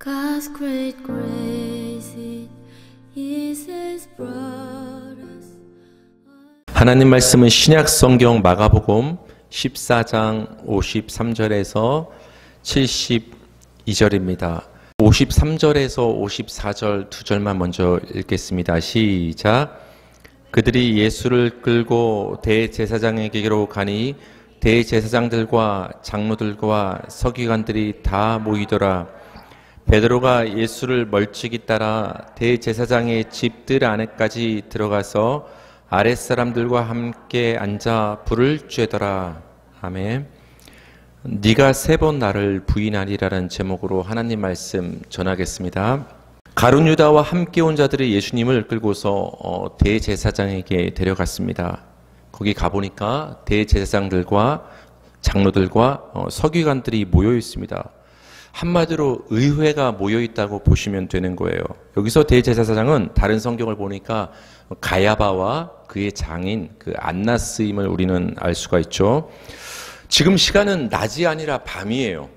God's great grace it is has brought us. 하나님 말씀은 신약 성경 마가복음 14장 53절에서 72절입니다. 53절에서 54절 두 절만 먼저 읽겠습니다. 시작. 그들이 예수를 끌고 대제사장에게로 가니 대제사장들과 장로들과 서기관들이 다 모이더라. 베드로가 예수를 멀찍이 따라 대제사장의 집들 안에까지 들어가서 아랫사람들과 함께 앉아 불을 쬐더라. 아멘. 네가 3번 나를 부인하리라는 제목으로 하나님 말씀 전하겠습니다. 가룟 유다와 함께 온 자들이 예수님을 끌고서 대제사장에게 데려갔습니다. 거기 가보니까 대제사장들과 장로들과 서기관들이 모여 있습니다. 한마디로 의회가 모여 있다고 보시면 되는 거예요. 여기서 대제사장은 다른 성경을 보니까 가야바와 그의 장인 그 안나스임을 우리는 알 수가 있죠. 지금 시간은 낮이 아니라 밤이에요.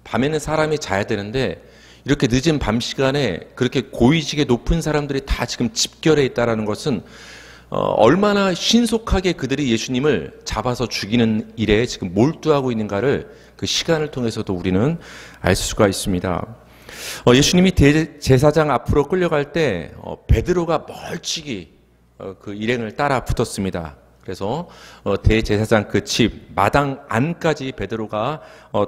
밤에는 사람이 자야 되는데 이렇게 늦은 밤 시간에 그렇게 고위직에 높은 사람들이 다 지금 집결해 있다는 것은 얼마나 신속하게 그들이 예수님을 잡아서 죽이는 일에 지금 몰두하고 있는가를 그 시간을 통해서도 우리는 알 수가 있습니다. 예수님이 대제사장 앞으로 끌려갈 때 베드로가 멀찍이 그 일행을 따라 붙었습니다. 그래서 대제사장 그 집 마당 안까지 베드로가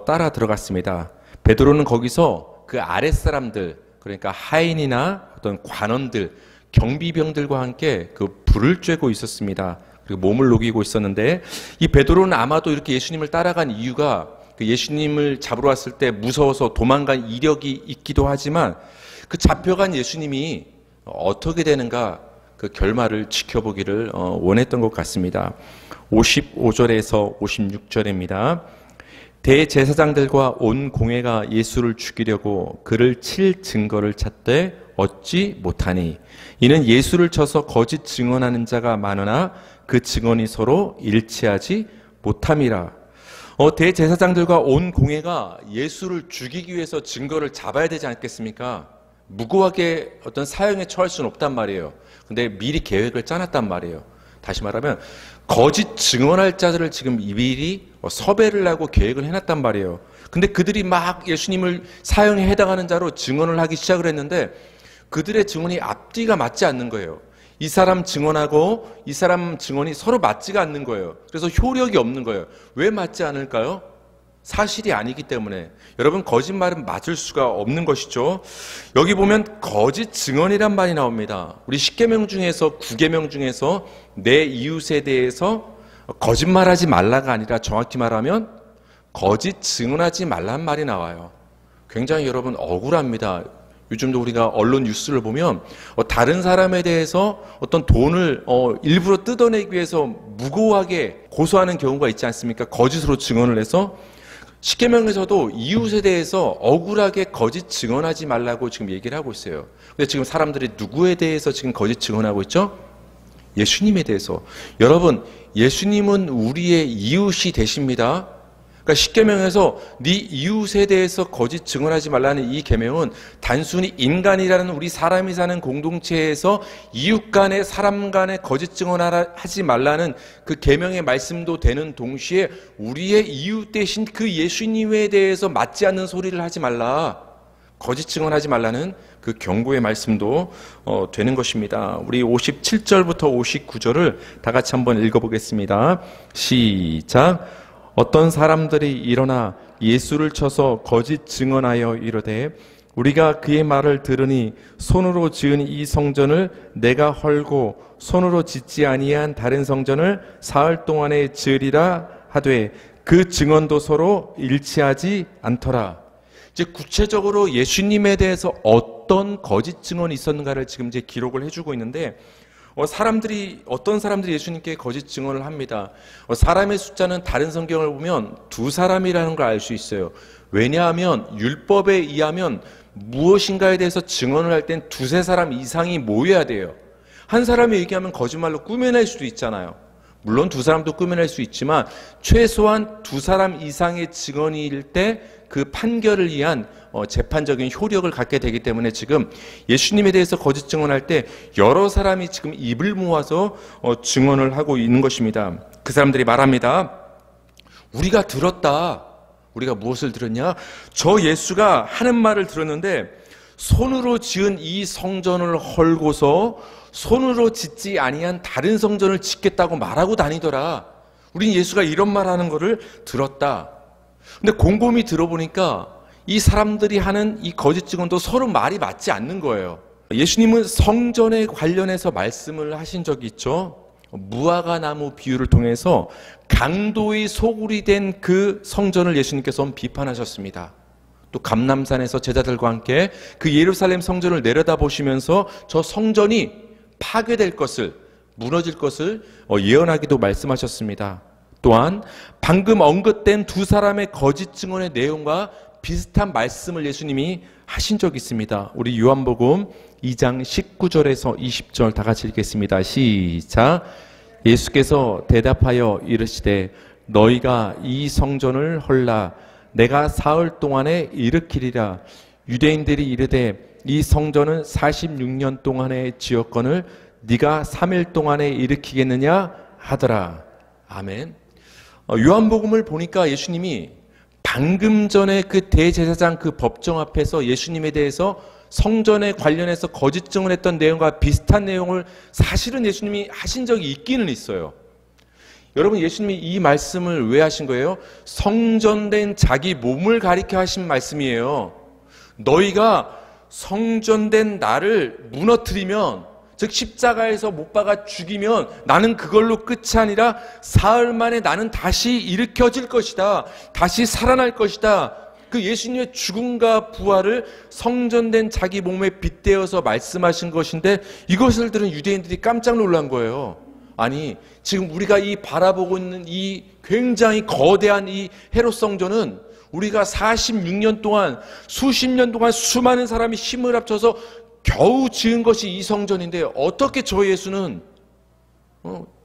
따라 들어갔습니다. 베드로는 거기서 그 아랫사람들, 그러니까 하인이나 어떤 관원들, 경비병들과 함께 그 불을 쬐고 있었습니다. 그리고 몸을 녹이고 있었는데, 이 베드로는 아마도 이렇게 예수님을 따라간 이유가 그 예수님을 잡으러 왔을 때 무서워서 도망간 이력이 있기도 하지만, 그 잡혀간 예수님이 어떻게 되는가 그 결말을 지켜보기를 원했던 것 같습니다. 55절에서 56절입니다. 대제사장들과 온 공회가 예수를 죽이려고 그를 칠 증거를 찾되 얻지 못하니 이는 예수를 쳐서 거짓 증언하는 자가 많으나 그 증언이 서로 일치하지 못함이라. 대제사장들과 온 공회가 예수를 죽이기 위해서 증거를 잡아야 되지 않겠습니까? 무고하게 어떤 사형에 처할 수는 없단 말이에요. 근데 미리 계획을 짜놨단 말이에요. 다시 말하면 거짓 증언할 자들을 지금 미리 섭외를 하고 계획을 해놨단 말이에요. 근데 그들이 막 예수님을 사형에 해당하는 자로 증언을 하기 시작을 했는데 그들의 증언이 앞뒤가 맞지 않는 거예요. 이 사람 증언하고 이 사람 증언이 서로 맞지가 않는 거예요. 그래서 효력이 없는 거예요. 왜 맞지 않을까요? 사실이 아니기 때문에. 여러분, 거짓말은 맞을 수가 없는 것이죠. 여기 보면 거짓 증언이란 말이 나옵니다. 우리 10계명 중에서 9계명 중에서 내 이웃에 대해서 거짓말하지 말라가 아니라 정확히 말하면 거짓 증언하지 말란 말이 나와요. 굉장히 여러분 억울합니다. 요즘도 우리가 언론 뉴스를 보면 다른 사람에 대해서 어떤 돈을 일부러 뜯어내기 위해서 무고하게 고소하는 경우가 있지 않습니까? 거짓으로 증언을 해서. 십계명에서도 이웃에 대해서 억울하게 거짓 증언하지 말라고 지금 얘기를 하고 있어요. 근데 지금 사람들이 누구에 대해서 지금 거짓 증언하고 있죠? 예수님에 대해서. 여러분, 예수님은 우리의 이웃이 되십니다. 그러니까 십계명에서 네 이웃에 대해서 거짓 증언하지 말라는 이 계명은 단순히 인간이라는 우리 사람이 사는 공동체에서 이웃 간에 사람 간에 거짓 증언하지 말라는 그 계명의 말씀도 되는 동시에 우리의 이웃 대신 그 예수님에 대해서 맞지 않는 소리를 하지 말라, 거짓 증언하지 말라는 그 경고의 말씀도 되는 것입니다. 우리 57절부터 59절을 다 같이 한번 읽어보겠습니다. 시작. 어떤 사람들이 일어나 예수를 쳐서 거짓 증언하여 이르되 우리가 그의 말을 들으니 손으로 지은 이 성전을 내가 헐고 손으로 짓지 아니한 다른 성전을 사흘 동안에 지으리라 하되 그 증언도 서로 일치하지 않더라. 이제 구체적으로 예수님에 대해서 어떤 거짓 증언이 있었는가를 지금 이제 기록을 해주고 있는데, 어떤 사람들이 예수님께 거짓 증언을 합니다. 사람의 숫자는 다른 성경을 보면 2사람이라는 걸 알 수 있어요. 왜냐하면 율법에 의하면 무엇인가에 대해서 증언을 할 땐 2-3사람 이상이 모여야 돼요. 한 사람이 얘기하면 거짓말로 꾸며낼 수도 있잖아요. 물론 2사람도 꾸며낼 수 있지만 최소한 2사람 이상의 증언일 때 그 판결을 위한 재판적인 효력을 갖게 되기 때문에 지금 예수님에 대해서 거짓 증언할 때 여러 사람이 지금 입을 모아서 증언을 하고 있는 것입니다. 그 사람들이 말합니다. 우리가 들었다. 우리가 무엇을 들었냐? 저 예수가 하는 말을 들었는데 손으로 지은 이 성전을 헐고서 손으로 짓지 아니한 다른 성전을 짓겠다고 말하고 다니더라. 우린 예수가 이런 말하는 거를 들었다. 근데 곰곰이 들어보니까 이 사람들이 하는 이 거짓 증언도 서로 말이 맞지 않는 거예요. 예수님은 성전에 관련해서 말씀을 하신 적이 있죠. 무화과 나무 비유를 통해서 강도의 소굴이 된 그 성전을 예수님께서 비판하셨습니다. 또 감람산에서 제자들과 함께 그 예루살렘 성전을 내려다보시면서 저 성전이 파괴될 것을, 무너질 것을 예언하기도 말씀하셨습니다. 또한 방금 언급된 두 사람의 거짓 증언의 내용과 비슷한 말씀을 예수님이 하신 적이 있습니다. 우리 요한복음 2장 19절에서 20절 다 같이 읽겠습니다. 시작. 예수께서 대답하여 이르시되 너희가 이 성전을 헐라 내가 사흘 동안에 일으키리라. 유대인들이 이르되 이 성전은 46년 동안에 지었거늘 네가 3일 동안에 일으키겠느냐 하더라. 아멘. 요한복음을 보니까 예수님이 방금 전에 그 대제사장 그 법정 앞에서 예수님에 대해서 성전에 관련해서 거짓 증언했던 내용과 비슷한 내용을 사실은 예수님이 하신 적이 있기는 있어요. 여러분, 예수님이 이 말씀을 왜 하신 거예요? 성전된 자기 몸을 가리켜 하신 말씀이에요. 너희가 성전된 나를 무너뜨리면, 즉 십자가에서 못 박아 죽이면 나는 그걸로 끝이 아니라 사흘 만에 나는 다시 일으켜질 것이다. 다시 살아날 것이다. 그 예수님의 죽음과 부활을 성전된 자기 몸에 빗대어서 말씀하신 것인데 이것을 들은 유대인들이 깜짝 놀란 거예요. 아니, 지금 우리가 이 바라보고 있는 이 굉장히 거대한 이 헤롯 성전은 우리가 46년 동안, 수십 년 동안 수많은 사람이 힘을 합쳐서 겨우 지은 것이 이 성전인데 어떻게 저 예수는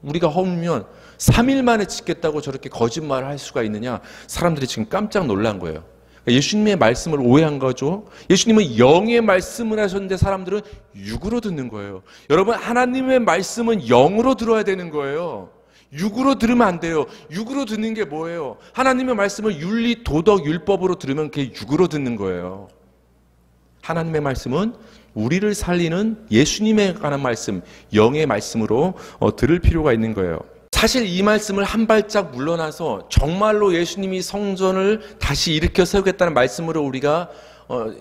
우리가 허물면 3일 만에 짓겠다고 저렇게 거짓말을 할 수가 있느냐? 사람들이 지금 깜짝 놀란 거예요. 예수님의 말씀을 오해한 거죠. 예수님은 영의 말씀을 하셨는데 사람들은 육으로 듣는 거예요. 여러분, 하나님의 말씀은 영으로 들어야 되는 거예요. 육으로 들으면 안 돼요. 육으로 듣는 게 뭐예요? 하나님의 말씀을 윤리, 도덕, 율법으로 들으면 그게 육으로 듣는 거예요. 하나님의 말씀은 우리를 살리는 예수님에 관한 말씀, 영의 말씀으로 들을 필요가 있는 거예요. 사실 이 말씀을 한 발짝 물러나서 정말로 예수님이 성전을 다시 일으켜 세우겠다는 말씀으로 우리가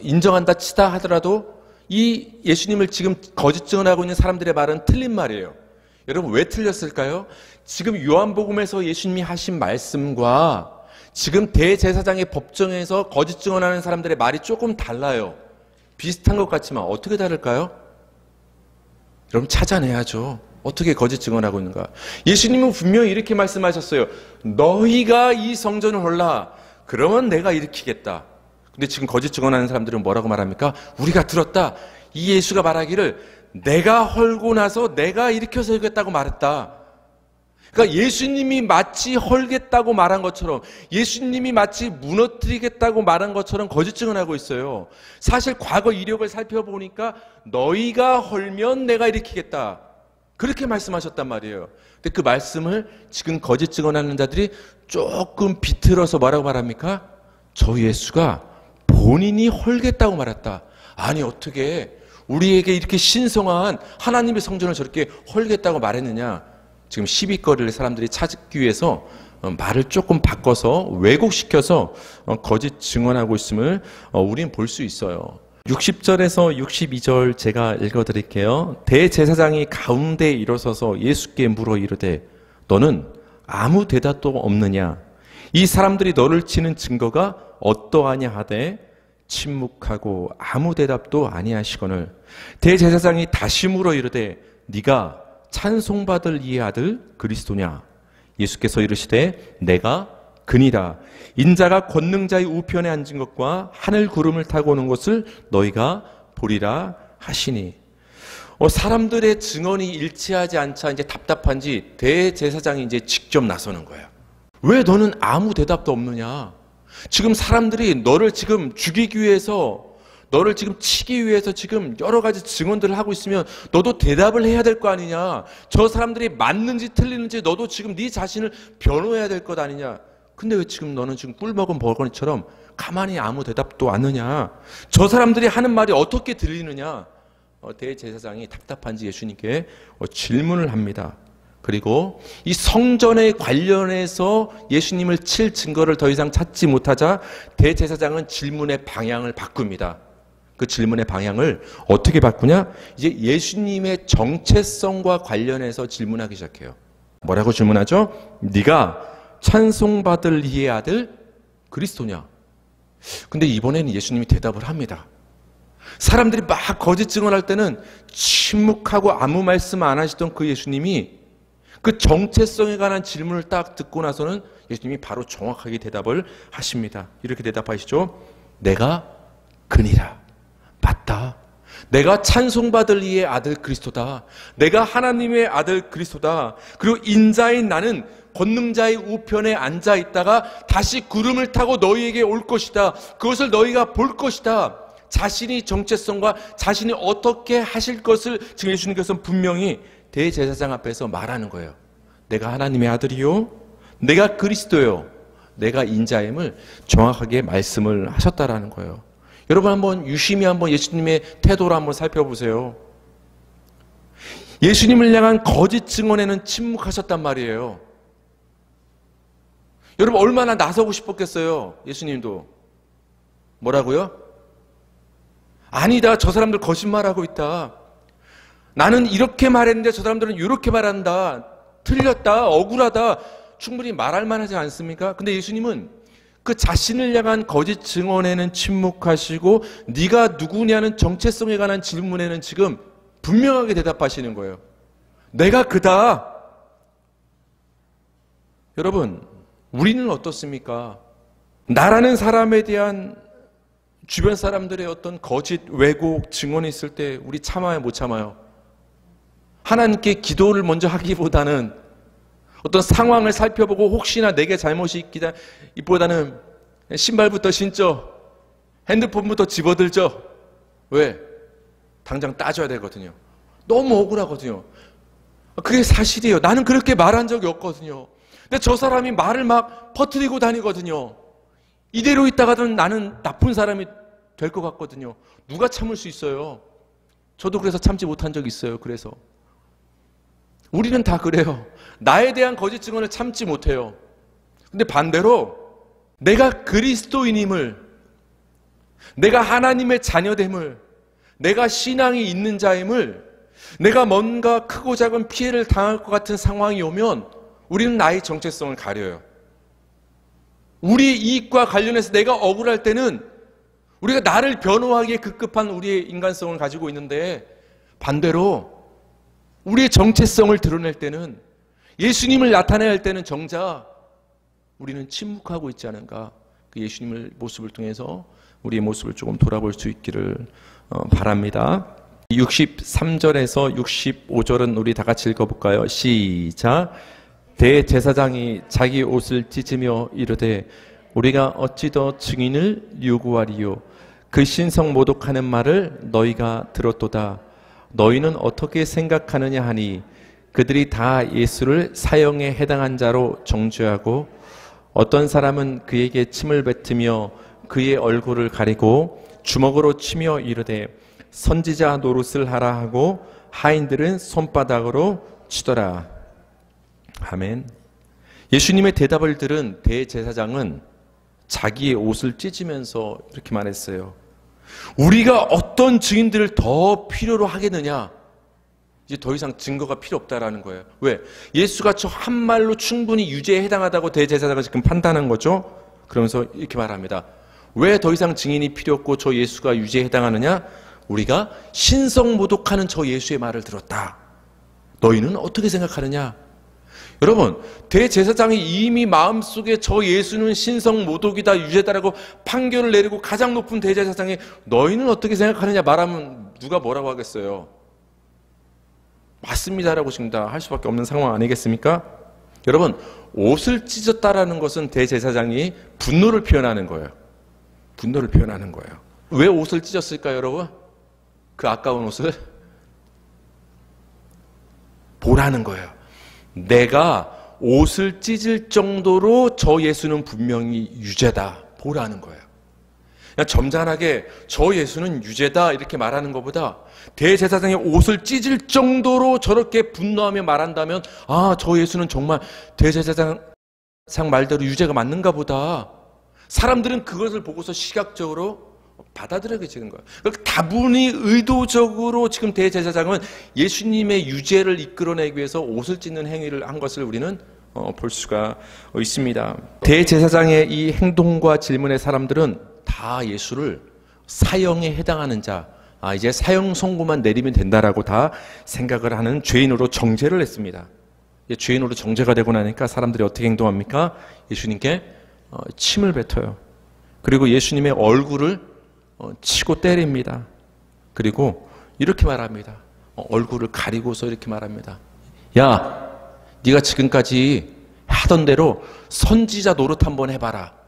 인정한다 치다 하더라도 이 예수님을 지금 거짓 증언하고 있는 사람들의 말은 틀린 말이에요. 여러분, 왜 틀렸을까요? 지금 요한복음에서 예수님이 하신 말씀과 지금 대제사장의 법정에서 거짓 증언하는 사람들의 말이 조금 달라요. 비슷한 것 같지만 어떻게 다를까요? 여러분, 찾아내야죠. 어떻게 거짓 증언하고 있는가? 예수님은 분명히 이렇게 말씀하셨어요. 너희가 이 성전을 헐라. 그러면 내가 일으키겠다. 근데 지금 거짓 증언하는 사람들은 뭐라고 말합니까? 우리가 들었다. 이 예수가 말하기를 내가 헐고 나서 내가 일으켜 세우겠다고 말했다. 그러니까 예수님이 마치 헐겠다고 말한 것처럼, 예수님이 마치 무너뜨리겠다고 말한 것처럼 거짓 증언하고 있어요. 사실 과거 이력을 살펴보니까 너희가 헐면 내가 일으키겠다. 그렇게 말씀하셨단 말이에요. 근데 그 말씀을 지금 거짓 증언하는 자들이 조금 비틀어서 뭐라고 말합니까? 저 예수가 본인이 헐겠다고 말했다. 아니, 어떻게 우리에게 이렇게 신성한 하나님의 성전을 저렇게 헐겠다고 말했느냐? 지금 시비거리를 사람들이 찾기 위해서 말을 조금 바꿔서 왜곡시켜서 거짓 증언하고 있음을 우리는 볼 수 있어요. 60절에서 62절 제가 읽어드릴게요. 대제사장이 가운데 일어서서 예수께 물어 이르되 너는 아무 대답도 없느냐? 이 사람들이 너를 치는 증거가 어떠하냐 하되 침묵하고 아무 대답도 아니하시거늘 대제사장이 다시 물어 이르되 네가 찬송받을 이의 아들 그리스도냐? 예수께서 이르시되 내가 그니라. 인자가 권능자의 우편에 앉은 것과 하늘 구름을 타고 오는 것을 너희가 보리라 하시니. 사람들의 증언이 일치하지 않자 이제 답답한지 대제사장이 이제 직접 나서는 거예요. 왜 너는 아무 대답도 없느냐? 지금 사람들이 너를 지금 죽이기 위해서, 너를 지금 치기 위해서 지금 여러 가지 증언들을 하고 있으면 너도 대답을 해야 될 거 아니냐. 저 사람들이 맞는지 틀리는지 너도 지금 네 자신을 변호해야 될 것 아니냐. 근데 왜 지금 너는 지금 꿀먹은 버거니처럼 가만히 아무 대답도 안 하느냐. 저 사람들이 하는 말이 어떻게 들리느냐. 대제사장이 답답한지 예수님께 질문을 합니다. 그리고 이 성전에 관련해서 예수님을 칠 증거를 더 이상 찾지 못하자 대제사장은 질문의 방향을 바꿉니다. 그 질문의 방향을 어떻게 바꾸냐? 이제 예수님의 정체성과 관련해서 질문하기 시작해요. 뭐라고 질문하죠? 네가 찬송받을 이의 아들 그리스도냐? 근데 이번에는 예수님이 대답을 합니다. 사람들이 막 거짓 증언할 때는 침묵하고 아무 말씀 안 하시던 그 예수님이 그 정체성에 관한 질문을 딱 듣고 나서는 예수님이 바로 정확하게 대답을 하십니다. 이렇게 대답하시죠. 내가 그니라. 맞다. 내가 찬송받을 이의 아들 그리스도다. 내가 하나님의 아들 그리스도다. 그리고 인자인 나는 권능자의 우편에 앉아 있다가 다시 구름을 타고 너희에게 올 것이다. 그것을 너희가 볼 것이다. 자신이 정체성과 자신이 어떻게 하실 것을 지금 예수님께서는 분명히 대제사장 앞에서 말하는 거예요. 내가 하나님의 아들이요, 내가 그리스도요, 내가 인자임을 정확하게 말씀을 하셨다라는 거예요. 여러분 한번 유심히 한번 예수님의 태도를 한번 살펴보세요. 예수님을 향한 거짓 증언에는 침묵하셨단 말이에요. 여러분 얼마나 나서고 싶었겠어요. 예수님도 뭐라고요? 아니다, 저 사람들 거짓말하고 있다. 나는 이렇게 말했는데 저 사람들은 이렇게 말한다. 틀렸다, 억울하다. 충분히 말할 만하지 않습니까? 근데 예수님은 그 자신을 향한 거짓 증언에는 침묵하시고 네가 누구냐는 정체성에 관한 질문에는 지금 분명하게 대답하시는 거예요. 내가 그다. 여러분, 우리는 어떻습니까? 나라는 사람에 대한 주변 사람들의 어떤 거짓 왜곡 증언이 있을 때 우리 참아요, 못 참아요? 하나님께 기도를 먼저 하기보다는 어떤 상황을 살펴보고 혹시나 내게 잘못이 있기보다는 신발부터 신죠. 핸드폰부터 집어들죠. 왜? 당장 따져야 되거든요. 너무 억울하거든요. 그게 사실이에요. 나는 그렇게 말한 적이 없거든요. 근데 저 사람이 말을 막 퍼뜨리고 다니거든요. 이대로 있다가는 나는 나쁜 사람이 될 것 같거든요. 누가 참을 수 있어요? 저도 그래서 참지 못한 적이 있어요. 그래서 우리는 다 그래요. 나에 대한 거짓 증언을 참지 못해요. 근데 반대로 내가 그리스도인임을, 내가 하나님의 자녀됨을, 내가 신앙이 있는 자임을, 내가 뭔가 크고 작은 피해를 당할 것 같은 상황이 오면 우리는 나의 정체성을 가려요. 우리의 이익과 관련해서 내가 억울할 때는 우리가 나를 변호하기에 급급한 우리의 인간성을 가지고 있는데, 반대로 우리의 정체성을 드러낼 때는, 예수님을 나타내야 할 때는 정작 우리는 침묵하고 있지 않은가. 그 예수님의 모습을 통해서 우리의 모습을 조금 돌아볼 수 있기를 바랍니다. 63절에서 65절은 우리 다 같이 읽어볼까요? 시작. 대제사장이 자기 옷을 찢으며 이르되 우리가 어찌 더 증인을 요구하리요? 그 신성 모독하는 말을 너희가 들었도다. 너희는 어떻게 생각하느냐 하니 그들이 다 예수를 사형에 해당한 자로 정죄하고 어떤 사람은 그에게 침을 뱉으며 그의 얼굴을 가리고 주먹으로 치며 이르되 선지자 노릇을 하라 하고 하인들은 손바닥으로 치더라. 아멘. 예수님의 대답을 들은 대제사장은 자기의 옷을 찢으면서 이렇게 말했어요. 우리가 어떤 증인들을 더 필요로 하겠느냐? 이제 더 이상 증거가 필요 없다라는 거예요. 왜? 예수가 저 한 말로 충분히 유죄에 해당하다고 대제사장은 지금 판단한 거죠. 그러면서 이렇게 말합니다. 왜 더 이상 증인이 필요 없고 저 예수가 유죄에 해당하느냐? 우리가 신성모독하는 저 예수의 말을 들었다. 너희는 어떻게 생각하느냐? 여러분, 대제사장이 이미 마음속에 저 예수는 신성모독이다, 유죄다라고 판결을 내리고 가장 높은 대제사장이 너희는 어떻게 생각하느냐 말하면 누가 뭐라고 하겠어요? 맞습니다라고 지금 다 할 수밖에 없는 상황 아니겠습니까? 여러분, 옷을 찢었다라는 것은 대제사장이 분노를 표현하는 거예요. 분노를 표현하는 거예요. 왜 옷을 찢었을까요, 여러분? 그 아까운 옷을 보라는 거예요. 내가 옷을 찢을 정도로 저 예수는 분명히 유죄다. 보라는 거예요. 그냥 점잖하게 저 예수는 유죄다 이렇게 말하는 것보다 대제사장의 옷을 찢을 정도로 저렇게 분노하며 말한다면 아, 저 예수는 정말 대제사장 말대로 유죄가 맞는가 보다. 사람들은 그것을 보고서 시각적으로 받아들여지는 거예요. 그러니까 다분히 의도적으로 지금 대제사장은 예수님의 유죄를 이끌어내기 위해서 옷을 찢는 행위를 한 것을 우리는 볼 수가 있습니다. 대제사장의 이 행동과 질문의 사람들은 다 예수를 사형에 해당하는 자, 이제 사형 선고만 내리면 된다라고 다 생각을 하는 죄인으로 정죄를 했습니다. 죄인으로 정죄가 되고 나니까 사람들이 어떻게 행동합니까? 예수님께 침을 뱉어요. 그리고 예수님의 얼굴을 치고 때립니다. 그리고 이렇게 말합니다. 얼굴을 가리고서 이렇게 말합니다. 야, 네가 지금까지 하던 대로 선지자 노릇 한번 해봐라.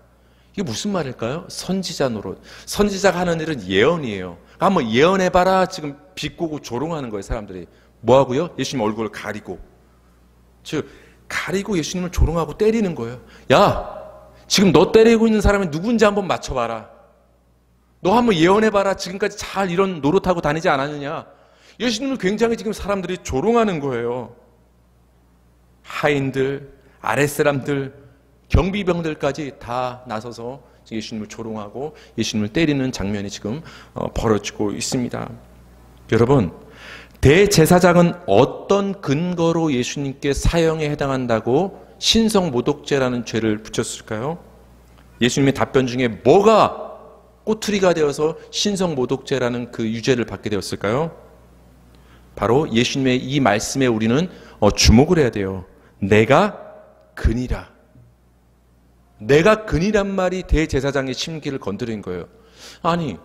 이게 무슨 말일까요? 선지자 노릇. 선지자가 하는 일은 예언이에요. 한번 예언해봐라. 지금 비꼬고 조롱하는 거예요, 사람들이. 뭐하고요? 예수님 얼굴을 가리고. 즉 가리고 예수님을 조롱하고 때리는 거예요. 야, 지금 너 때리고 있는 사람이 누군지 한번 맞춰봐라. 너 한번 예언해봐라. 지금까지 잘 이런 노릇하고 다니지 않았느냐. 예수님을 굉장히 지금 사람들이 조롱하는 거예요. 하인들, 아랫사람들, 경비병들까지 다 나서서 예수님을 조롱하고 예수님을 때리는 장면이 지금 벌어지고 있습니다. 여러분, 대제사장은 어떤 근거로 예수님께 사형에 해당한다고 신성모독죄라는 죄를 붙였을까요? 예수님의 답변 중에 뭐가 꼬투리가 되어서 신성모독죄라는 그 유죄를 받게 되었을까요? 바로 예수님의 이 말씀에 우리는 주목을 해야 돼요. 내가 근이라. 내가 근이란 말이 대제사장의 심기를 건드린 거예요. 아니,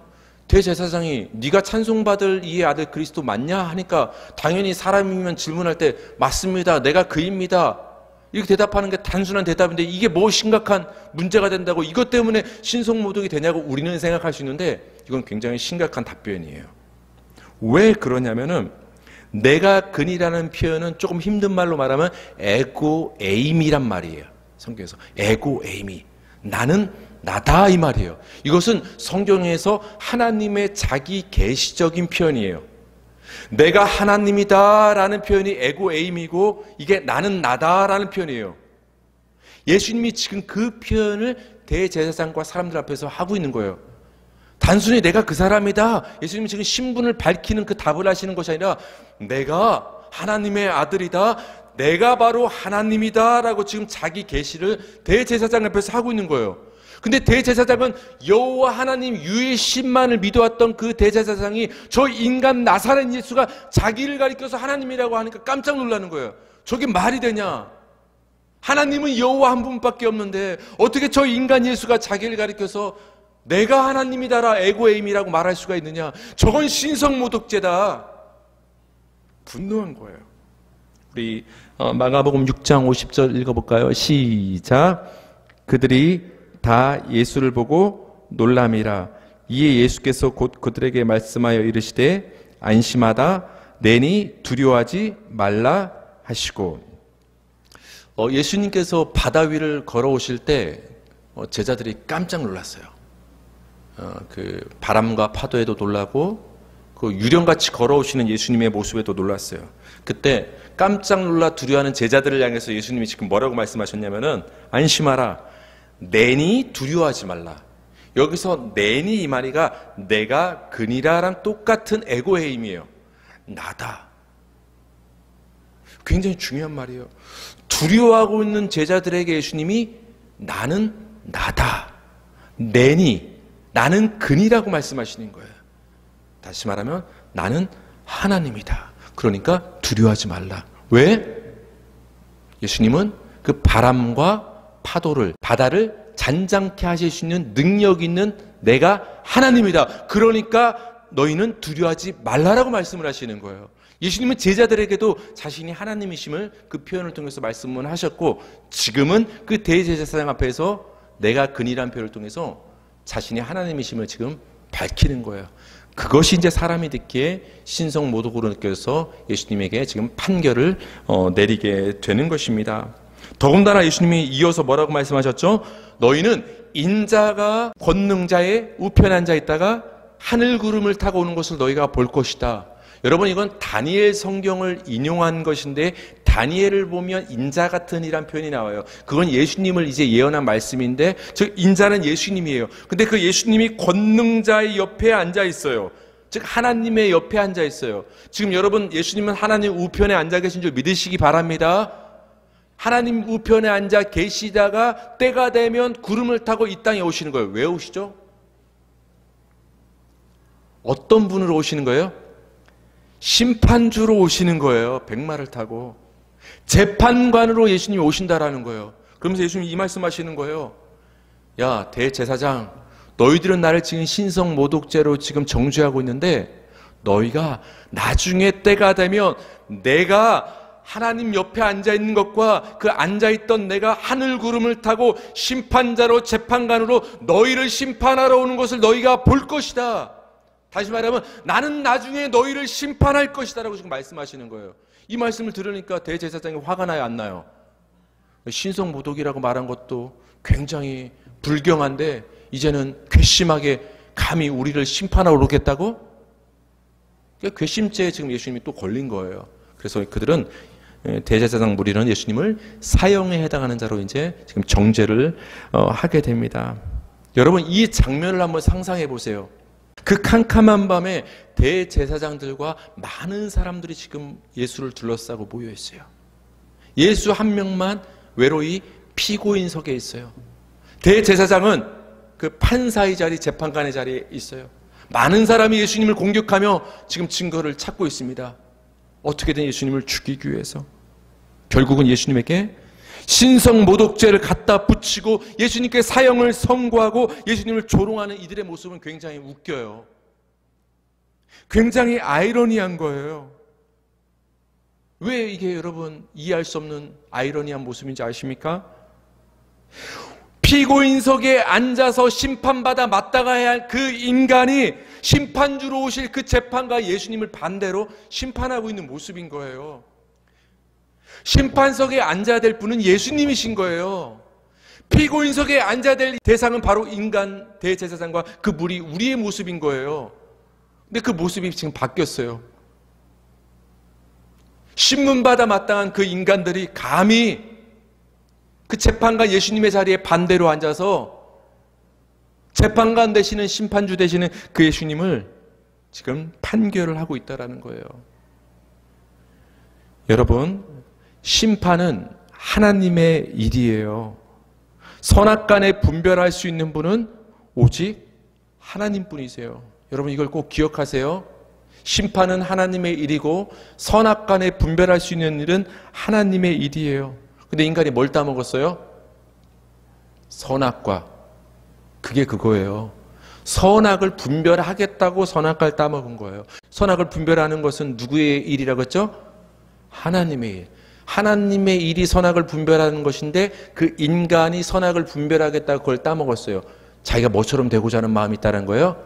대제사장이 네가 찬송받을 이의 아들 그리스도 맞냐 하니까 당연히 사람이면 질문할 때 맞습니다. 내가 그입니다. 이렇게 대답하는 게 단순한 대답인데 이게 뭐 심각한 문제가 된다고 이것 때문에 신성모독이 되냐고 우리는 생각할 수 있는데 이건 굉장히 심각한 답변이에요. 왜 그러냐면은 내가 근이라는 표현은 조금 힘든 말로 말하면 에고 에임이란 말이에요. 성경에서 에고 에임이 나는 나다 이 말이에요. 이것은 성경에서 하나님의 자기 계시적인 표현이에요. 내가 하나님이다 라는 표현이 에고 에임이고 이게 나는 나다 라는 표현이에요. 예수님이 지금 그 표현을 대제사장과 사람들 앞에서 하고 있는 거예요. 단순히 내가 그 사람이다. 예수님이 지금 신분을 밝히는 그 답을 하시는 것이 아니라 내가 하나님의 아들이다. 내가 바로 하나님이다 라고 지금 자기 계시를 대제사장 앞에서 하고 있는 거예요. 근데 대제사장은 여호와 하나님 유일신만을 믿어왔던 그 대제사장이 저 인간 나사렛 예수가 자기를 가리켜서 하나님이라고 하니까 깜짝 놀라는 거예요. 저게 말이 되냐? 하나님은 여호와 한 분밖에 없는데 어떻게 저 인간 예수가 자기를 가리켜서 내가 하나님이다라 에고에임이라고 말할 수가 있느냐? 저건 신성모독죄다. 분노한 거예요. 우리 마가복음 6장 50절 읽어볼까요? 시작. 그들이 다 예수를 보고 놀람이라. 이에 예수께서 곧 그들에게 말씀하여 이르시되 안심하다 내니 두려워하지 말라 하시고. 예수님께서 바다 위를 걸어오실 때 제자들이 깜짝 놀랐어요. 그 바람과 파도에도 놀라고 그 유령같이 걸어오시는 예수님의 모습에도 놀랐어요. 그때 깜짝 놀라 두려워하는 제자들을 향해서 예수님이 지금 뭐라고 말씀하셨냐면은 안심하라 내니 두려워하지 말라. 여기서 내니 이 말이가 내가 근이라랑 똑같은 에고의 힘이에요. 나다. 굉장히 중요한 말이에요. 두려워하고 있는 제자들에게 예수님이 나는 나다. 내니 나는 근이라고 말씀하시는 거예요. 다시 말하면 나는 하나님이다. 그러니까 두려워하지 말라. 왜? 예수님은 그 바람과 파도를, 바다를 잔잔케 하실 수 있는 능력 있는 내가 하나님이다. 그러니까 너희는 두려워하지 말라라고 말씀을 하시는 거예요. 예수님은 제자들에게도 자신이 하나님이심을 그 표현을 통해서 말씀을 하셨고, 지금은 그 대제사장 앞에서 내가 그니라는 표현을 통해서 자신이 하나님이심을 지금 밝히는 거예요. 그것이 이제 사람이 듣기에 신성모독으로 느껴서 예수님에게 지금 판결을 내리게 되는 것입니다. 더군다나 예수님이 이어서 뭐라고 말씀하셨죠? 너희는 인자가 권능자의 우편에 앉아 있다가 하늘 구름을 타고 오는 것을 너희가 볼 것이다. 여러분, 이건 다니엘 성경을 인용한 것인데, 다니엘을 보면 인자 같은 이란 표현이 나와요. 그건 예수님을 이제 예언한 말씀인데, 즉 인자는 예수님이에요. 근데 그 예수님이 권능자의 옆에 앉아 있어요. 즉 하나님의 옆에 앉아 있어요. 지금 여러분, 예수님은 하나님 우편에 앉아 계신 줄 믿으시기 바랍니다. 하나님 우편에 앉아 계시다가 때가 되면 구름을 타고 이 땅에 오시는 거예요. 왜 오시죠? 어떤 분으로 오시는 거예요? 심판주로 오시는 거예요. 백마를 타고. 재판관으로 예수님이 오신다라는 거예요. 그러면서 예수님이 이 말씀하시는 거예요. 야, 대제사장, 너희들은 나를 지금 신성모독죄로 지금 정죄하고 있는데, 너희가 나중에 때가 되면 내가 하나님 옆에 앉아있는 것과 그 앉아있던 내가 하늘 구름을 타고 심판자로 재판관으로 너희를 심판하러 오는 것을 너희가 볼 것이다. 다시 말하면 나는 나중에 너희를 심판할 것이다 라고 지금 말씀하시는 거예요. 이 말씀을 들으니까 대제사장이 화가 나요, 안 나요? 신성모독이라고 말한 것도 굉장히 불경한데 이제는 괘씸하게 감히 우리를 심판하러 오겠다고? 괘씸죄에 지금 예수님이 또 걸린 거예요. 그래서 그들은 대제사장 무리는 예수님을 사형에 해당하는 자로 이제 지금 정죄를 하게 됩니다. 여러분, 이 장면을 한번 상상해 보세요. 그 캄캄한 밤에 대제사장들과 많은 사람들이 지금 예수를 둘러싸고 모여 있어요. 예수 한 명만 외로이 피고인석에 있어요. 대제사장은 그 판사의 자리, 재판관의 자리에 있어요. 많은 사람이 예수님을 공격하며 지금 증거를 찾고 있습니다. 어떻게든 예수님을 죽이기 위해서. 결국은 예수님에게 신성모독죄를 갖다 붙이고 예수님께 사형을 선고하고 예수님을 조롱하는 이들의 모습은 굉장히 웃겨요. 굉장히 아이러니한 거예요. 왜 이게 여러분 이해할 수 없는 아이러니한 모습인지 아십니까? 피고인석에 앉아서 심판받아 마땅해야 할 그 인간이 심판주로 오실 그 재판과 예수님을 반대로 심판하고 있는 모습인 거예요. 심판석에 앉아야 될 분은 예수님이신 거예요. 피고인석에 앉아야 될 대상은 바로 인간 대제사장과 그 무리, 우리의 모습인 거예요. 근데 그 모습이 지금 바뀌었어요. 신문받아 마땅한 그 인간들이 감히 그 재판관 예수님의 자리에 반대로 앉아서 재판관 되시는 심판주 되시는 그 예수님을 지금 판결을 하고 있다는 거예요. 여러분, 심판은 하나님의 일이에요. 선악간에 분별할 수 있는 분은 오직 하나님뿐이세요. 여러분, 이걸 꼭 기억하세요. 심판은 하나님의 일이고 선악간에 분별할 수 있는 일은 하나님의 일이에요. 근데 인간이 뭘 따먹었어요? 선악과. 그게 그거예요. 선악을 분별하겠다고 선악과를 따먹은 거예요. 선악을 분별하는 것은 누구의 일이라고 했죠? 하나님의 일. 하나님의 일이 선악을 분별하는 것인데 그 인간이 선악을 분별하겠다고 그걸 따먹었어요. 자기가 뭐처럼 되고자 하는 마음이 있다는 거예요?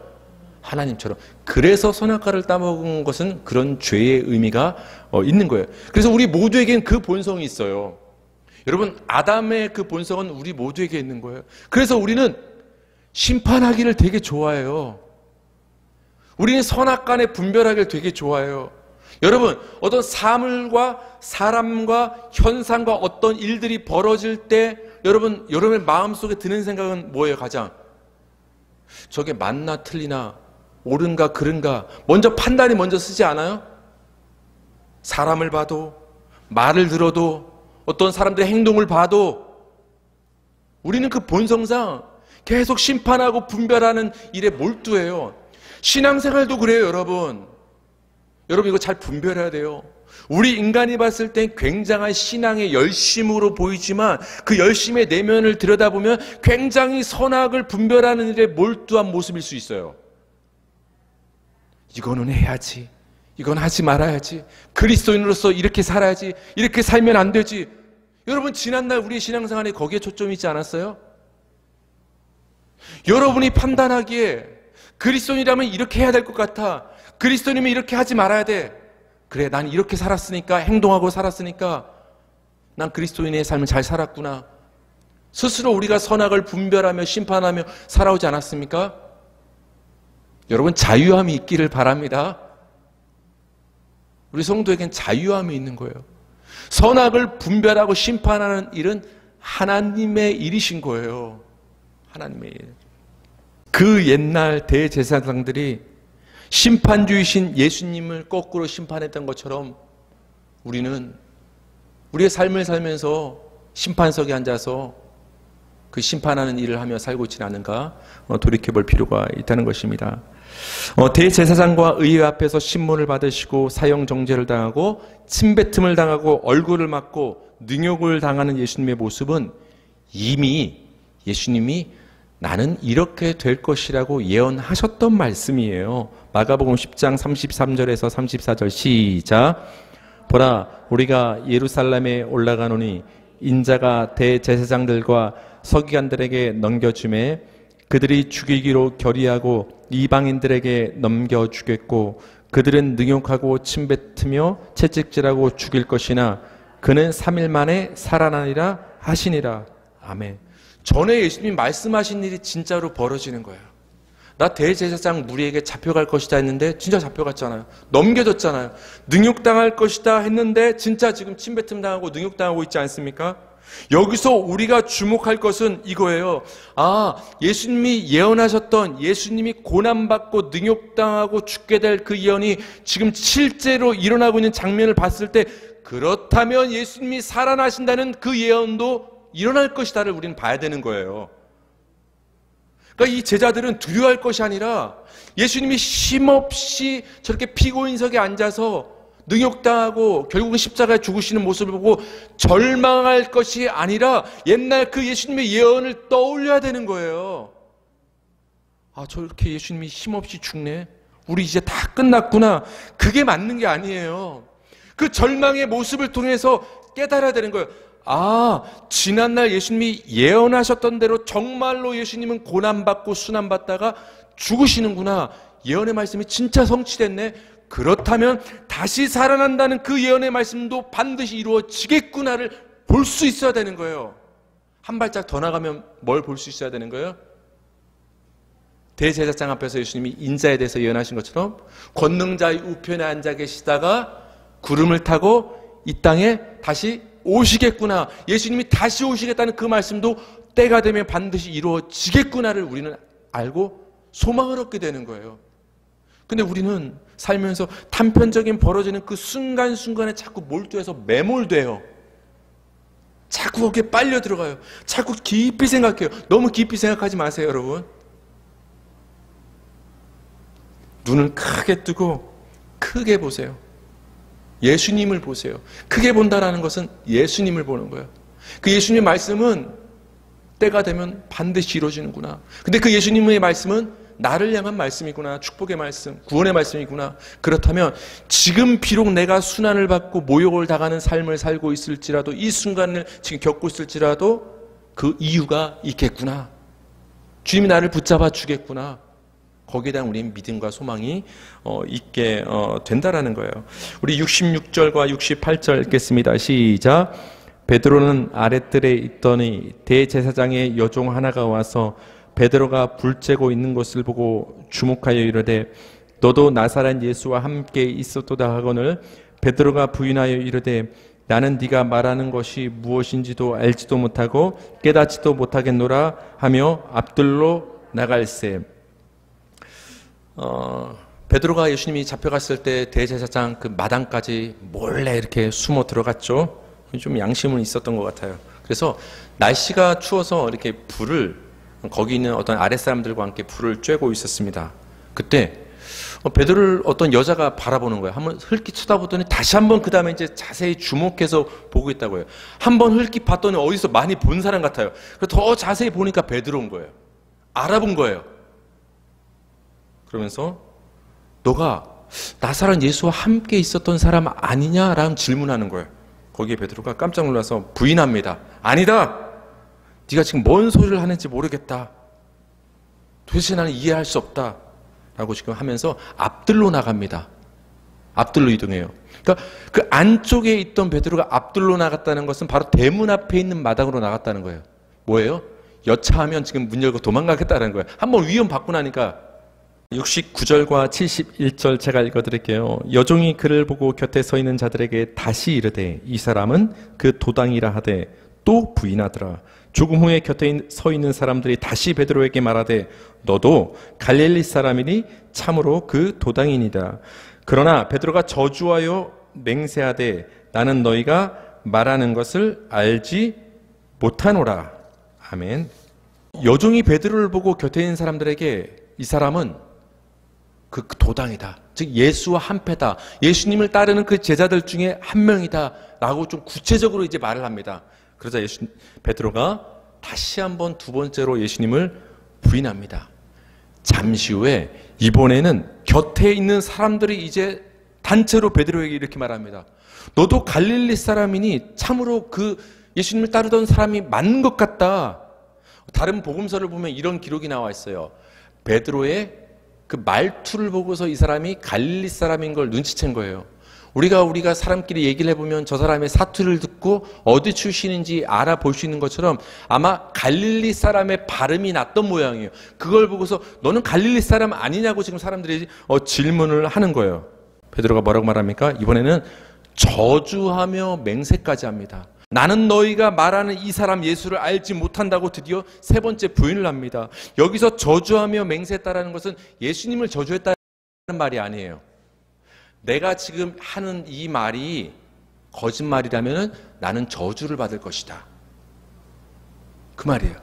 하나님처럼. 그래서 선악과를 따먹은 것은 그런 죄의 의미가 있는 거예요. 그래서 우리 모두에겐 그 본성이 있어요. 여러분, 아담의 그 본성은 우리 모두에게 있는 거예요. 그래서 우리는 심판하기를 되게 좋아해요. 우리는 선악간에 분별하기를 되게 좋아해요. 여러분, 어떤 사물과 사람과 현상과 어떤 일들이 벌어질 때 여러분의 마음속에 드는 생각은 뭐예요? 가장 저게 맞나 틀리나 옳은가 그른가 먼저 판단이 먼저 쓰지 않아요? 사람을 봐도 말을 들어도 어떤 사람들의 행동을 봐도 우리는 그 본성상 계속 심판하고 분별하는 일에 몰두해요. 신앙생활도 그래요. 여러분 이거 잘 분별해야 돼요. 우리 인간이 봤을 땐 굉장한 신앙의 열심으로 보이지만 그 열심의 내면을 들여다보면 굉장히 선악을 분별하는 일에 몰두한 모습일 수 있어요. 이거는 해야지, 이건 하지 말아야지, 그리스도인으로서 이렇게 살아야지, 이렇게 살면 안 되지. 여러분, 지난날 우리의 신앙생활이 거기에 초점이 있지 않았어요? 여러분이 판단하기에 그리스도인이라면 이렇게 해야 될 것 같아, 그리스도인이면 이렇게 하지 말아야 돼, 그래 난 이렇게 살았으니까, 행동하고 살았으니까 난 그리스도인의 삶을 잘 살았구나. 스스로 우리가 선악을 분별하며 심판하며 살아오지 않았습니까? 여러분, 자유함이 있기를 바랍니다. 우리 성도에겐 자유함이 있는 거예요. 선악을 분별하고 심판하는 일은 하나님의 일이신 거예요. 하나님의 일. 그 옛날 대제사장들이 심판주이신 예수님을 거꾸로 심판했던 것처럼 우리는 우리의 삶을 살면서 심판석에 앉아서 그 심판하는 일을 하며 살고 있지는 않은가 돌이켜볼 필요가 있다는 것입니다. 대제사장과 의회 앞에서 신문을 받으시고 사형정죄를 당하고 침뱉음을 당하고 얼굴을 맞고 능욕을 당하는 예수님의 모습은 이미 예수님이 나는 이렇게 될 것이라고 예언하셨던 말씀이에요. 마가복음 10장 33절에서 34절 시작. 보라, 우리가 예루살렘에 올라가노니 인자가 대제사장들과 서기관들에게 넘겨주매 그들이 죽이기로 결의하고 이방인들에게 넘겨주겠고 그들은 능욕하고 침뱉으며 채찍질하고 죽일 것이나 그는 3일 만에 살아나리라 하시니라. 아멘. 전에 예수님이 말씀하신 일이 진짜로 벌어지는 거예요. 나 대제사장 무리에게 잡혀갈 것이다 했는데 진짜 잡혀갔잖아요. 넘겨졌잖아요. 능욕당할 것이다 했는데 진짜 지금 침뱉음 당하고 능욕당하고 있지 않습니까? 여기서 우리가 주목할 것은 이거예요. 아, 예수님이 예언하셨던, 예수님이 고난받고 능욕당하고 죽게 될 그 예언이 지금 실제로 일어나고 있는 장면을 봤을 때, 그렇다면 예수님이 살아나신다는 그 예언도 일어날 것이다를 우리는 봐야 되는 거예요. 그러니까 이 제자들은 두려워할 것이 아니라 예수님이 쉼없이 저렇게 피고인석에 앉아서 능욕당하고 결국은 십자가에 죽으시는 모습을 보고 절망할 것이 아니라 옛날 그 예수님의 예언을 떠올려야 되는 거예요. 아, 저렇게 예수님이 힘없이 죽네, 우리 이제 다 끝났구나. 그게 맞는 게 아니에요. 그 절망의 모습을 통해서 깨달아야 되는 거예요. 아, 지난날 예수님이 예언하셨던 대로 정말로 예수님은 고난받고 순환받다가 죽으시는구나. 예언의 말씀이 진짜 성취됐네. 그렇다면 다시 살아난다는 그 예언의 말씀도 반드시 이루어지겠구나를 볼 수 있어야 되는 거예요. 한 발짝 더 나가면 뭘 볼 수 있어야 되는 거예요? 대제사장 앞에서 예수님이 인자에 대해서 예언하신 것처럼 권능자의 우편에 앉아 계시다가 구름을 타고 이 땅에 다시 오시겠구나, 예수님이 다시 오시겠다는 그 말씀도 때가 되면 반드시 이루어지겠구나를 우리는 알고 소망을 얻게 되는 거예요. 근데 우리는 살면서 단편적인 벌어지는 그 순간순간에 자꾸 몰두해서 매몰돼요. 자꾸 거기에 빨려 들어가요. 자꾸 깊이 생각해요. 너무 깊이 생각하지 마세요, 여러분. 눈을 크게 뜨고 크게 보세요. 예수님을 보세요. 크게 본다라는 것은 예수님을 보는 거예요. 그 예수님의 말씀은 때가 되면 반드시 이루어지는구나. 근데 그 예수님의 말씀은 나를 향한 말씀이구나. 축복의 말씀, 구원의 말씀이구나. 그렇다면 지금 비록 내가 순환을 받고 모욕을 당하는 삶을 살고 있을지라도, 이 순간을 지금 겪고 있을지라도 그 이유가 있겠구나. 주님이 나를 붙잡아 주겠구나. 거기에 대한 우리의 믿음과 소망이 있게 된다라는 거예요. 우리 66절과 68절 읽겠습니다. 시작. 베드로는 아랫뜰에 있더니 대제사장의 여종 하나가 와서 베드로가 불 쬐고 있는 것을 보고 주목하여 이르되 너도 나사렛 예수와 함께 있었도다 하거늘 베드로가 부인하여 이르되 나는 네가 말하는 것이 무엇인지도 알지도 못하고 깨닫지도 못하겠노라 하며 앞뜰로 나갈새. 베드로가 예수님이 잡혀갔을 때 대제사장 그 마당까지 몰래 이렇게 숨어 들어갔죠. 좀 양심은 있었던 것 같아요. 그래서 날씨가 추워서 이렇게 불을, 거기 있는 어떤 아랫사람들과 함께 불을 쬐고 있었습니다. 그때 베드로를 어떤 여자가 바라보는 거예요. 한번 흘낏 쳐다보더니 다시 한번 그 다음에 이제 자세히 주목해서 보고 있다고 해요. 한번 흘낏 봤더니 어디서 많이 본 사람 같아요. 그래서 더 자세히 보니까 베드로인 거예요. 알아본 거예요. 그러면서 너 너가 나사렛 예수와 함께 있었던 사람 아니냐라는 질문하는 거예요. 거기에 베드로가 깜짝 놀라서 부인합니다. 아니다. 네가 지금 뭔 소리를 하는지 모르겠다. 도대체 나는 이해할 수 없다. 라고 지금 하면서 앞들로 나갑니다. 앞들로 이동해요. 그러니까 그 안쪽에 있던 베드로가 앞들로 나갔다는 것은 바로 대문 앞에 있는 마당으로 나갔다는 거예요. 뭐예요? 여차하면 지금 문 열고 도망가겠다는 거예요. 한번 위험 받고 나니까. 69절과 71절 제가 읽어드릴게요. 여종이 그를 보고 곁에 서 있는 자들에게 다시 이르되 이 사람은 그 도당이라 하되 또 부인하더라. 조금 후에 곁에 서 있는 사람들이 다시 베드로에게 말하되 너도 갈릴리 사람이니 참으로 그 도당이니라. 그러나 베드로가 저주하여 맹세하되 나는 너희가 말하는 것을 알지 못하노라. 아멘. 여종이 베드로를 보고 곁에 있는 사람들에게 이 사람은 그 도당이다. 즉 예수와 한패다. 예수님을 따르는 그 제자들 중에 한 명이다. 라고 좀 구체적으로 이제 말을 합니다. 그러자 베드로가 다시 한번 두 번째로 예수님을 부인합니다. 잠시 후에 이번에는 곁에 있는 사람들이 이제 단체로 베드로에게 이렇게 말합니다. 너도 갈릴리 사람이니 참으로 그 예수님을 따르던 사람이 맞는 것 같다. 다른 복음서를 보면 이런 기록이 나와 있어요. 베드로의 그 말투를 보고서 이 사람이 갈릴리 사람인 걸 눈치챈 거예요. 우리가 사람끼리 얘기를 해보면 저 사람의 사투를 듣고 어디 출신인지 알아볼 수 있는 것처럼 아마 갈릴리 사람의 발음이 났던 모양이에요. 그걸 보고서 너는 갈릴리 사람 아니냐고 지금 사람들이 질문을 하는 거예요. 베드로가 뭐라고 말합니까? 이번에는 저주하며 맹세까지 합니다. 나는 너희가 말하는 이 사람 예수를 알지 못한다고 드디어 세 번째 부인을 합니다. 여기서 저주하며 맹세했다라는 것은 예수님을 저주했다는 말이 아니에요. 내가 지금 하는 이 말이 거짓말이라면 나는 저주를 받을 것이다. 그 말이에요.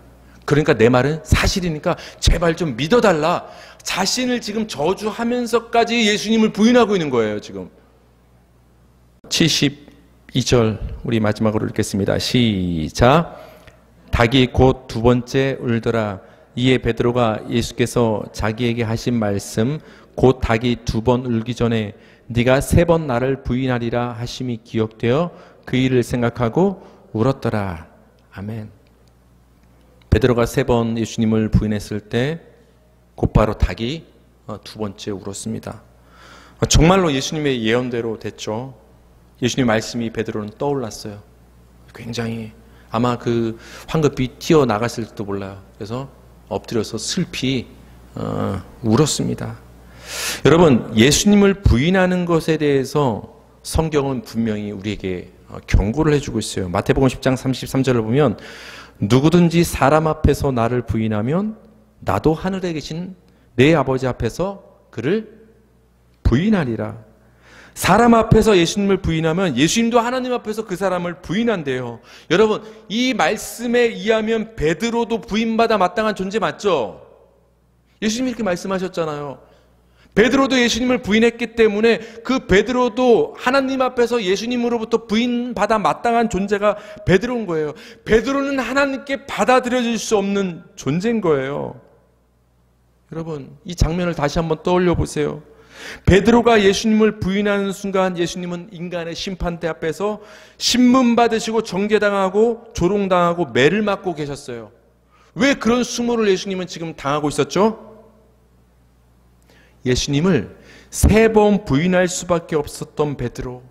그러니까 내 말은 사실이니까 제발 좀 믿어달라. 자신을 지금 저주하면서까지 예수님을 부인하고 있는 거예요, 지금. 72절 우리 마지막으로 읽겠습니다. 시작. 닭이 곧 두 번째 울더라. 이에 베드로가 예수께서 자기에게 하신 말씀 곧 닭이 두 번 울기 전에 네가 세 번 나를 부인하리라 하심이 기억되어 그 일을 생각하고 울었더라. 아멘. 베드로가 세 번 예수님을 부인했을 때 곧바로 닭이 두 번째 울었습니다. 정말로 예수님의 예언대로 됐죠. 예수님 말씀이 베드로는 떠올랐어요. 굉장히 아마 그 황급히 튀어나갔을지도 몰라요. 그래서 엎드려서 슬피 울었습니다. 여러분, 예수님을 부인하는 것에 대해서 성경은 분명히 우리에게 경고를 해주고 있어요. 마태복음 10장 33절을 보면 누구든지 사람 앞에서 나를 부인하면 나도 하늘에 계신 내 아버지 앞에서 그를 부인하리라. 사람 앞에서 예수님을 부인하면 예수님도 하나님 앞에서 그 사람을 부인한대요. 여러분, 이 말씀에 의하면 베드로도 부인받아 마땅한 존재 맞죠? 예수님이 이렇게 말씀하셨잖아요. 베드로도 예수님을 부인했기 때문에 그 베드로도 하나님 앞에서 예수님으로부터 부인받아 마땅한 존재가 베드로인 거예요. 베드로는 하나님께 받아들여질 수 없는 존재인 거예요. 여러분, 이 장면을 다시 한번 떠올려 보세요. 베드로가 예수님을 부인하는 순간 예수님은 인간의 심판대 앞에서 신문 받으시고 정죄당하고 조롱당하고 매를 맞고 계셨어요. 왜 그런 수모를 예수님은 지금 당하고 있었죠? 예수님을 세 번 부인할 수밖에 없었던 베드로,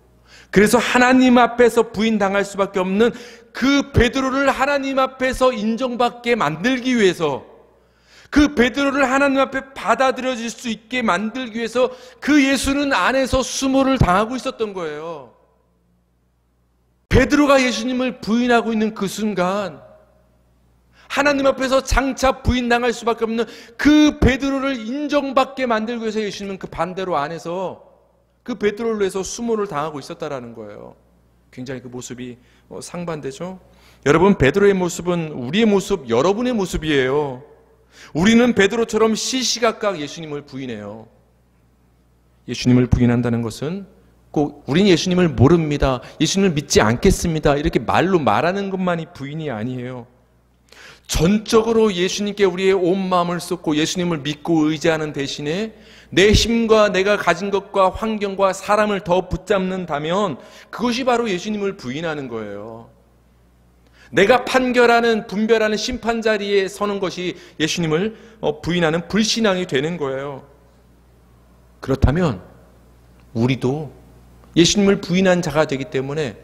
그래서 하나님 앞에서 부인당할 수밖에 없는 그 베드로를 하나님 앞에서 인정받게 만들기 위해서, 그 베드로를 하나님 앞에 받아들여질 수 있게 만들기 위해서 그 예수는 안에서 수모를 당하고 있었던 거예요. 베드로가 예수님을 부인하고 있는 그 순간 하나님 앞에서 장차 부인당할 수밖에 없는 그 베드로를 인정받게 만들기 위해서 예수님은 그 반대로 안에서 그 베드로를 위해서 수모를 당하고 있었다라는 거예요. 굉장히 그 모습이 상반되죠. 여러분, 베드로의 모습은 우리의 모습, 여러분의 모습이에요. 우리는 베드로처럼 시시각각 예수님을 부인해요. 예수님을 부인한다는 것은 꼭 우리는 예수님을 모릅니다, 예수님을 믿지 않겠습니다, 이렇게 말로 말하는 것만이 부인이 아니에요. 전적으로 예수님께 우리의 온 마음을 쏟고 예수님을 믿고 의지하는 대신에 내 힘과 내가 가진 것과 환경과 사람을 더 붙잡는다면 그것이 바로 예수님을 부인하는 거예요. 내가 판결하는, 분별하는 심판 자리에 서는 것이 예수님을 부인하는 불신앙이 되는 거예요. 그렇다면 우리도 예수님을 부인한 자가 되기 때문에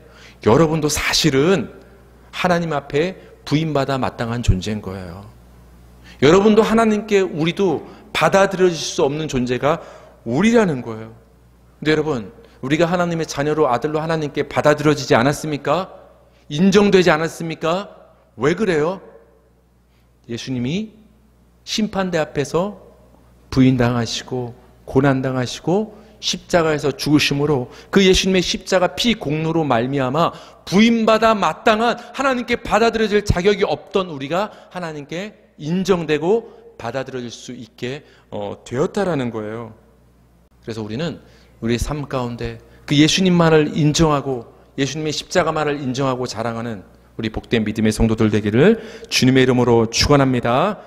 여러분도 사실은 하나님 앞에 부인받아 마땅한 존재인 거예요. 여러분도 하나님께 우리도 받아들여질 수 없는 존재가 우리라는 거예요. 근데 여러분, 우리가 하나님의 자녀로 아들로 하나님께 받아들여지지 않았습니까? 인정되지 않았습니까? 왜 그래요? 예수님이 심판대 앞에서 부인당하시고 고난당하시고 십자가에서 죽으심으로 그 예수님의 십자가 피 공로로 말미암아 부인받아 마땅한, 하나님께 받아들여질 자격이 없던 우리가 하나님께 인정되고 받아들여질 수 있게 되었다라는 거예요. 그래서 우리는 우리의 삶 가운데 그 예수님만을 인정하고 예수님의 십자가만을 인정하고 자랑하는 우리 복된 믿음의 성도들 되기를 주님의 이름으로 축원합니다.